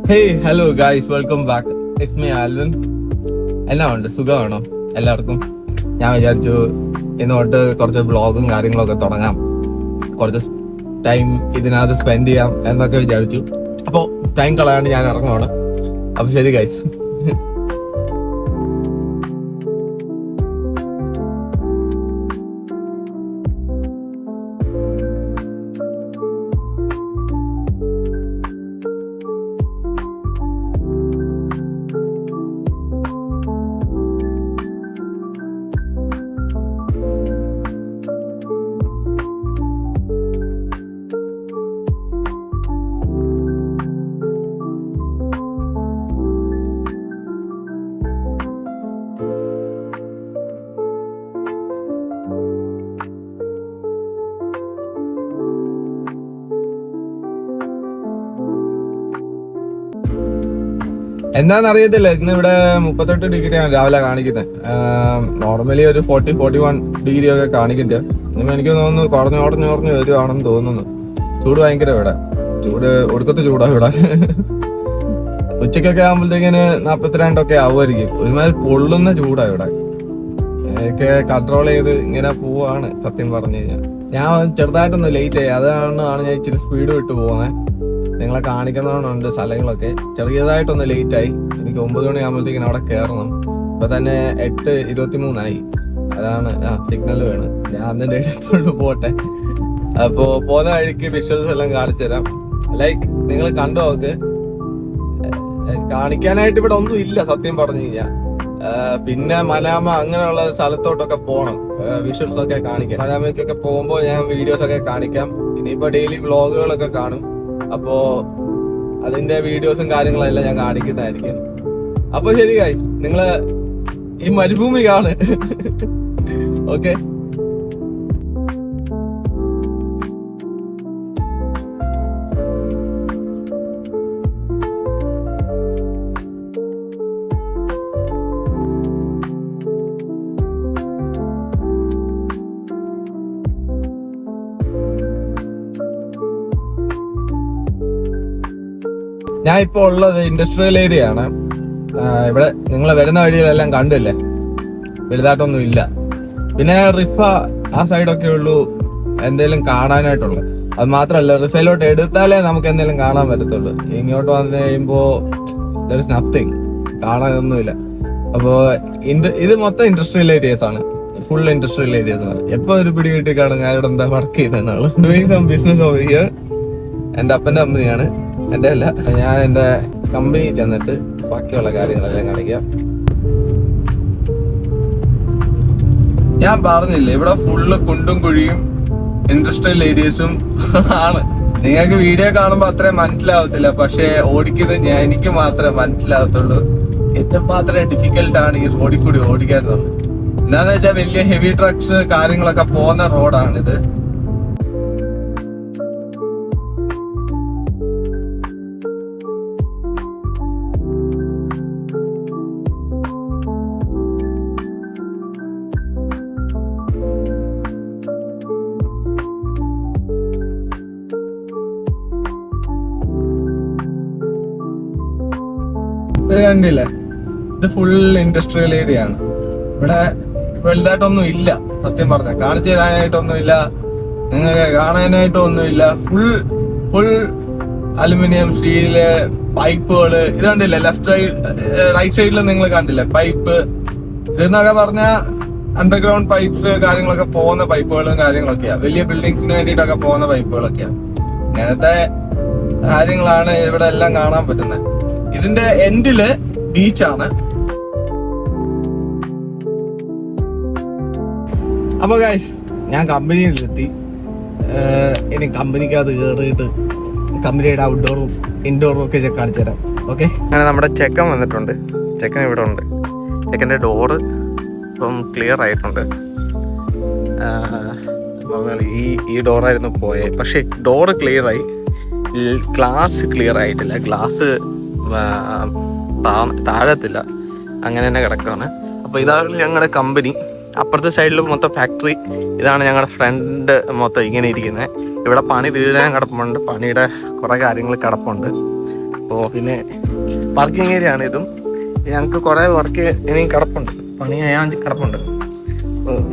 Hey hello guys, welcome back. It's me Alvin. എന്നാ ഉണ്ട്, സുഖമാണോ എല്ലാവർക്കും? ഞാൻ വിചാരിച്ചു ഇന്നോട്ട് കുറച്ച് വ്ളോഗും കാര്യങ്ങളൊക്കെ തുടങ്ങാം, കുറച്ച് ടൈം ഇതിനകത്ത് സ്പെൻഡ് ചെയ്യാം എന്നൊക്കെ വിചാരിച്ചു. അപ്പോൾ ടൈം കളയാണ്ട് ഞാൻ ഇറങ്ങുവാണ്. അപ്പോൾ ശരി ഗായ്സ്. എന്താണെന്നറിയത്തില്ല, ഇന്ന് ഇവിടെ 38 ഡിഗ്രിയാണ് രാവിലെ കാണിക്കുന്നത്. നോർമലി ഒരു 40-41 ഡിഗ്രി ഒക്കെ കാണിക്കുന്നുണ്ട്. എനിക്ക് തോന്നുന്നു കുറഞ്ഞു വരുവാണെന്ന് തോന്നുന്നു. ചൂട് ഭയങ്കര ഇവിടെ, ഒടുക്കത്തെ ചൂടാ ഇവിടെ. ഉച്ചക്കൊക്കെ ആകുമ്പോഴത്തേക്കിന് 42 ആവുമായിരിക്കും. ഒരുമാതിരി പൊള്ളുന്ന ചൂടാ ഇവിടെ. ഒക്കെ കൺട്രോൾ ചെയ്ത് ഇങ്ങനെ പോവാണ് സത്യം പറഞ്ഞു കഴിഞ്ഞാൽ. ഞാൻ ചെറുതായിട്ടൊന്ന് ലേറ്റ് ആയി, അതാണ് ഞാൻ ഇച്ചിരി സ്പീഡ് വിട്ട് പോകുന്നത്. നിങ്ങളെ കാണിക്കുന്നതുകൊണ്ട് സ്ഥലങ്ങളൊക്കെ ചെറിയതായിട്ടൊന്ന് ലേറ്റ് ആയി. എനിക്ക് 9 മണി ആകുമ്പോഴത്തേക്കിനും അവിടെ കയറണം. ഇപ്പൊ തന്നെ 8:23 അതാണ് സിഗ്നൽ വേണം. ഞാൻ അതിന്റെ എടുത്തോണ്ട് പോട്ടെ. അപ്പോ പോകുന്ന വഴിക്ക് വിഷ്വൽസ് എല്ലാം കാണിച്ചു തരാം. ലൈക്ക് നിങ്ങൾ കണ്ടു നോക്ക്. കാണിക്കാനായിട്ട് ഇവിടെ ഒന്നും ഇല്ല സത്യം പറഞ്ഞു കഴിഞ്ഞാൽ. പിന്നെ മനാമ അങ്ങനെയുള്ള സ്ഥലത്തോട്ടൊക്കെ പോകണം, വിഷ്വൽസ് ഒക്കെ കാണിക്കാം. മനാമയ്ക്കൊക്കെ പോകുമ്പോൾ ഞാൻ വീഡിയോസ് ഒക്കെ കാണിക്കാം. ഇനിയിപ്പോ ഡെയിലി വ്ളോഗുകളൊക്കെ കാണും. അപ്പോ അതിന്റെ വീഡിയോസും കാര്യങ്ങളെല്ലാം ഞാൻ കാണിക്കുന്നതായിരിക്കും. അപ്പൊ ശരി ഗൈസ്, നിങ്ങള് ഈ മരുഭൂമി കാണ്. ഓക്കെ. ഞാൻ ഇപ്പൊ ഉള്ളത് ഇൻഡസ്ട്രിയൽ ഏരിയ ആണ്. ഇവിടെ നിങ്ങൾ വരുന്ന വഴിയിലെല്ലാം കണ്ടില്ലേ, വലുതായിട്ടൊന്നും ഇല്ല. പിന്നെ റിഫ ആ സൈഡൊക്കെ ഉള്ളൂ എന്തെങ്കിലും കാണാനായിട്ടുള്ളു. അത് മാത്രമല്ല, റിഫയിലോട്ട് എടുത്താലേ നമുക്ക് എന്തെങ്കിലും കാണാൻ പറ്റത്തുള്ളൂ. ഇങ്ങോട്ട് വന്നു കഴിയുമ്പോ ദർ ഇസ് നത്തിങ്, കാണാനൊന്നുമില്ല. അപ്പോ ഇത് മൊത്തം ഇൻഡസ്ട്രിയൽ ഏരിയസ് ആണ്, ഫുൾ ഇൻഡസ്ട്രിയൽ ഏരിയസ് ആണ്. എപ്പോ ഒരു പിടി കിട്ടിക്കാണ് ഞാൻ ഇവിടെ എന്താ വർക്ക് ചെയ്യുന്നതാണ്. Doing some business over here. എന്റെ അപ്പന്റെ കമ്പനിയാണ്, എന്റെ അല്ല. ഞാൻ എന്റെ കമ്പനി ചെന്നിട്ട് ബാക്കിയുള്ള കാര്യങ്ങളെല്ലാം കാണിക്കാം. ഞാൻ പറഞ്ഞില്ലേ, ഇവിടെ ഫുള്ള് കുണ്ടും കുഴിയും ഇൻഡസ്ട്രിയൽ ഏരിയസും ആണ്. നിങ്ങൾക്ക് വീഡിയോ കാണുമ്പോ അത്രയും മനസ്സിലാവത്തില്ല, പക്ഷെ ഓടിക്കുന്നത് എനിക്ക് മാത്രമേ മനസ്സിലാവത്തുള്ളൂ. എത്രമാത്രം ഡിഫിക്കൽട്ടാണ് ഈ റോഡിൽ കൂടി ഓടിക്കാറുള്ളത്. എന്താന്ന് വെച്ചാൽ വലിയ ഹെവി ട്രക്സ് കാര്യങ്ങളൊക്കെ പോകുന്ന റോഡാണിത്. ഇത് കണ്ടില്ലേ, ഇത് ഫുൾ ഇൻഡസ്ട്രിയൽ ഏരിയ ആണ്. ഇവിടെ വലുതായിട്ടൊന്നും ഇല്ല സത്യം പറഞ്ഞ. കാണിച്ചു തരാനായിട്ടൊന്നും ഇല്ല, നിങ്ങൾക്ക് കാണാനായിട്ടൊന്നും ഇല്ല. ഫുൾ അലുമിനിയം, സ്റ്റീല്, പൈപ്പുകള്. ഇത് കണ്ടില്ലേ, റൈറ്റ് സൈഡിൽ നിങ്ങൾ കണ്ടില്ലേ പൈപ്പ്. ഇതെന്നൊക്കെ പറഞ്ഞാൽ അണ്ടർഗ്രൗണ്ട് പൈപ്പ്സ് കാര്യങ്ങളൊക്കെ പോകുന്ന പൈപ്പുകളും കാര്യങ്ങളൊക്കെയാ. വലിയ ബിൽഡിങ്സിന് വേണ്ടിയിട്ടൊക്കെ പോകുന്ന പൈപ്പുകളൊക്കെയാ. ഇങ്ങനത്തെ കാര്യങ്ങളാണ് ഇവിടെ എല്ലാം കാണാൻ പറ്റുന്നത്. ഇതിന്റെ എൻഡില് ബീച്ചാണ്. അപ്പൊ ഗൈസ്, ഞാൻ കമ്പനിയിലെത്തി. ഇനി കമ്പനിക്കകത്ത് കയറിയിട്ട് കമ്പനിയുടെ ഔട്ട്ഡോറും ഇൻഡോറും ഒക്കെ കാണിച്ചു തരാം. ഓക്കെ. അങ്ങനെ നമ്മുടെ ചെക്കൻ വന്നിട്ടുണ്ട്. ചെക്കൻ ഇവിടെ ഉണ്ട്. ചെക്കൻ്റെ ഡോറ് ഇപ്പം ക്ലിയർ ആയിട്ടുണ്ട്. ഈ ഡോറായിരുന്നു പോയെ, പക്ഷെ ഡോറ് ക്ലിയർ ആയി, ഗ്ലാസ് ക്ലിയർ ആയിട്ടില്ല. ഗ്ലാസ് താഴത്തില്ല, അങ്ങനെ തന്നെ കിടക്കുകയാണ്. അപ്പോൾ ഇതാണ് ഞങ്ങളുടെ കമ്പനി. അപ്പുറത്തെ സൈഡിൽ മൊത്തം ഫാക്ടറി. ഇതാണ് ഞങ്ങളുടെ ഫ്രണ്ട് മൊത്തം ഇങ്ങനെ ഇരിക്കുന്നത്. ഇവിടെ പണി തീരാൻ കിടപ്പുണ്ട്, പണിയുടെ കുറേ കാര്യങ്ങൾ കിടപ്പുണ്ട്. അപ്പോൾ പിന്നെ പാർക്കിംഗ് ഏരിയ ആണ് ഇതും. ഞങ്ങൾക്ക് കുറേ വർക്ക് ഇനിയും കിടപ്പുണ്ട്, പണി ചെയ്യാൻ കിടപ്പുണ്ട്.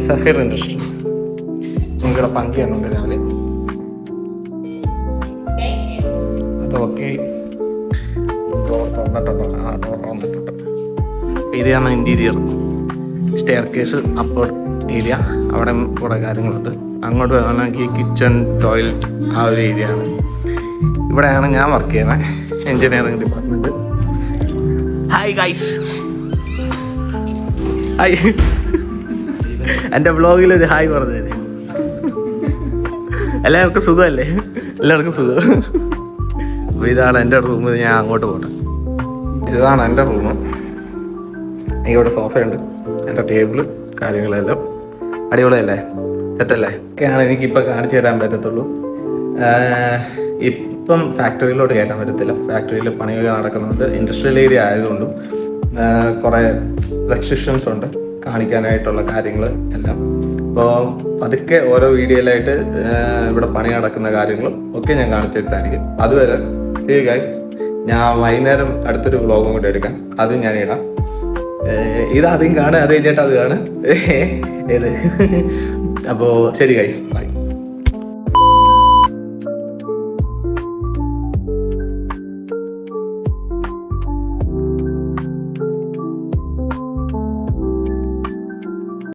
സഫീർ ഇൻഡസ്ട്രി നിങ്ങളുടെ പങ്ക് ചെയ്യുന്നുണ്ട് രാവിലെ. അതൊക്കെ ഡോർ തുറന്നിട്ടുണ്ടോ? ആ ഡോർ തുറന്നിട്ടുണ്ട്. ഇതാണ് interior. Stair case, upper area, അവിടെ കുറേ കാര്യങ്ങളുണ്ട്. അങ്ങോട്ട് വേണമെങ്കിൽ കിച്ചൺ, ടോയ്ലറ്റ്, ആ ഒരു ഏരിയ ആണ്. ഇവിടെയാണ് ഞാൻ വർക്ക് ചെയ്യുന്നത്, engineering department. Hi guys, hi. എൻ്റെ വ്ളോഗിലൊരു ഹായ് പറഞ്ഞത്. എല്ലാവർക്കും സുഖമല്ലേ? എല്ലാവർക്കും സുഖം. അപ്പോൾ ഇതാണ് എൻ്റെ റൂം. ഞാൻ അങ്ങോട്ട് പോട്ടെ. ഇതാണ് എൻ്റെ റൂം. ഇവിടെ സോഫയുണ്ട്, എൻ്റെ ടേബിള്, കാര്യങ്ങളെല്ലാം അടിപൊളിയല്ലേ, സെറ്റല്ലേ? ഒക്കെയാണ് എനിക്കിപ്പോൾ കാണിച്ചു തരാൻ പറ്റത്തുള്ളൂ. ഇപ്പം ഫാക്ടറിയിലോട്ട് കയറ്റാൻ പറ്റത്തില്ല. ഫാക്ടറിയിൽ പണികൾ നടക്കുന്നുണ്ട്. ഇൻഡസ്ട്രിയൽ ഏരിയ ആയതുകൊണ്ടും കുറേ റെസ്ട്രിക്ഷൻസ് ഉണ്ട് കാണിക്കാനായിട്ടുള്ള കാര്യങ്ങൾ എല്ലാം. അപ്പോൾ പതുക്കെ ഓരോ വീഡിയോയിലായിട്ട് ഇവിടെ പണി നടക്കുന്ന കാര്യങ്ങളും ഒക്കെ ഞാൻ കാണിച്ചെടുത്തായിരിക്കും. അതുവരെ ഞാൻ വൈകുന്നേരം അടുത്തൊരു വ്ളോഗും കൂടി എടുക്കാം, അത് ഞാൻ ഇടാം. ഇത് ആദ്യം കാണുക, അത് കഴിഞ്ഞിട്ട് അത് കാണുക. ഏത് അപ്പോൾ ശരി ഗൈസ്, ബൈ.